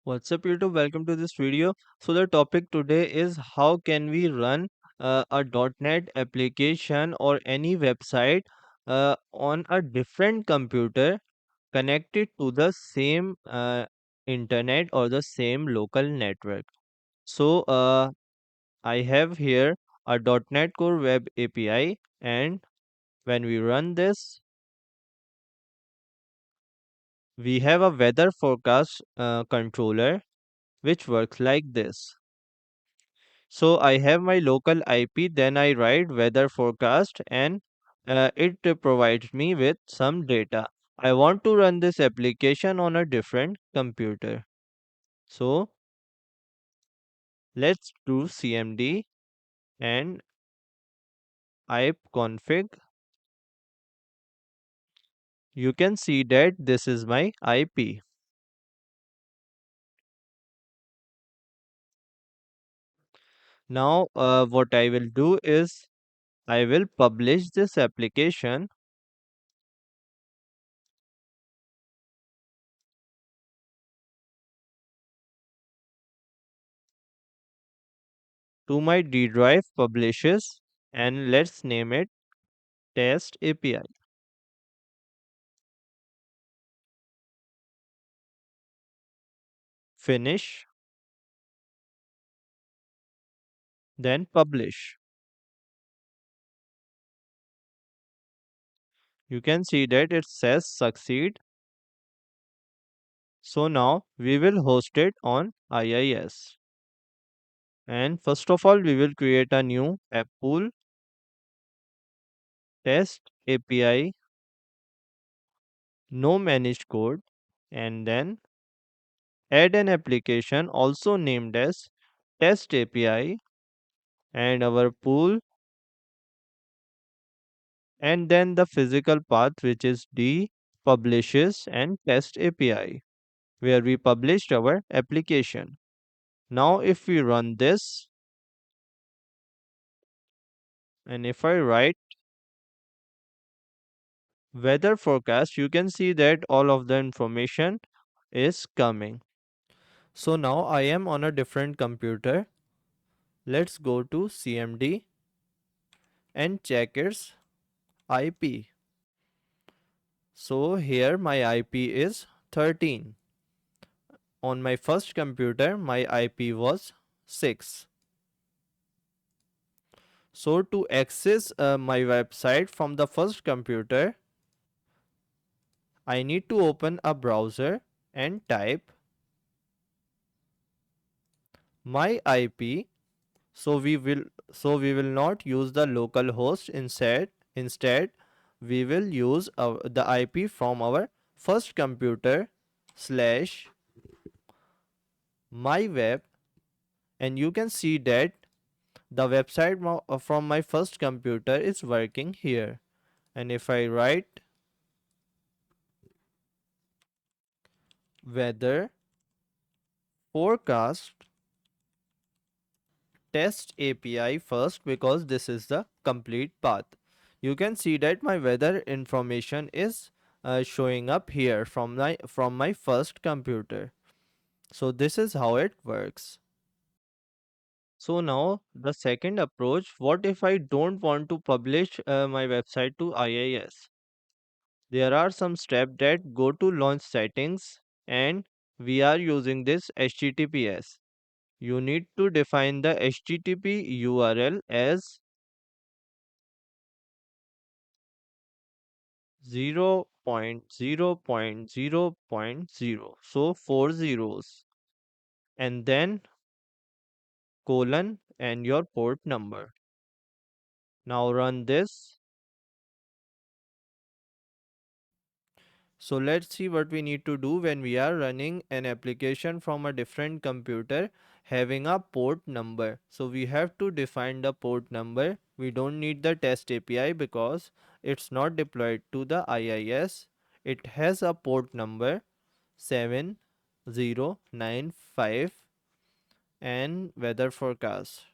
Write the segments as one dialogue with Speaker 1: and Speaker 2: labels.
Speaker 1: What's up YouTube? Welcome to this video. So the topic today is how can we run a .NET application or any website on a different computer connected to the same internet or the same local network. So I have here a .NET Core Web API, and when we run this, we have a weather forecast controller which works like this. So I have my local IP, then I write weather forecast and it provides me with some data. I want to run this application on a different computer. So let's do CMD and ipconfig. You can see that this is my IP. Now what I will do is I will publish this application to my D drive publishes, and let's name it test API. Finish, then publish. You can see that it says succeed. So now we will host it on IIS. And first of all, we will create a new app pool, test API, no managed code, and then add an application also named as test API and our pool, and then the physical path which is D publishes and test API where we published our application. Now if we run this, and if I write weather forecast, you can see that all of the information is coming. So now I am on a different computer. Let's go to CMD and check its IP. So here my IP is 13. On my first computer my IP was 6. So to access my website from the first computer, I need to open a browser and type my IP. So we will not use the local host. Instead we will use the IP from our first computer slash my web, and you can see that the website from my first computer is working here. And if I write weather forecast test API first, because this is the complete path, you can see that my weather information is showing up here from my first computer. So this is how it works. So now the second approach, what if I don't want to publish my website to IIS? There are some steps that go to launch settings, and we are using this HTTPS. You need to define the HTTP URL as 0.0.0.0, so 4 zeros, and then colon and your port number. Now run this. So let's see what we need to do when we are running an application from a different computer having a port number. So we have to define the port number. We don't need the test API because it's not deployed to the IIS. It has a port number 7095 and weather forecast.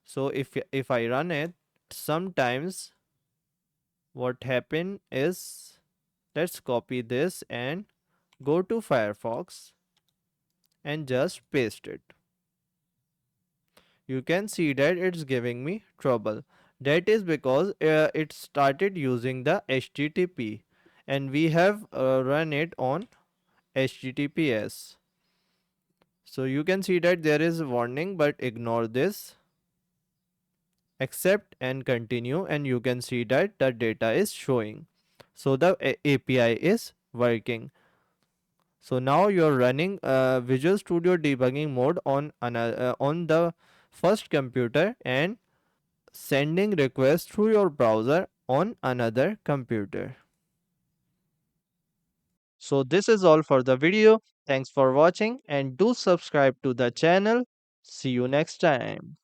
Speaker 1: So if I run it, sometimes what happen is, let's copy this and go to Firefox and just paste it. You can see that it's giving me trouble. That is because it started using the HTTP and we have run it on HTTPS. So you can see that there is a warning, but ignore this, accept and continue, and you can see that the data is showing. So the API is working. So now you're running Visual Studio debugging mode on the first computer and sending requests through your browser on another computer. So this is all for the video. Thanks for watching and do subscribe to the channel. See you next time.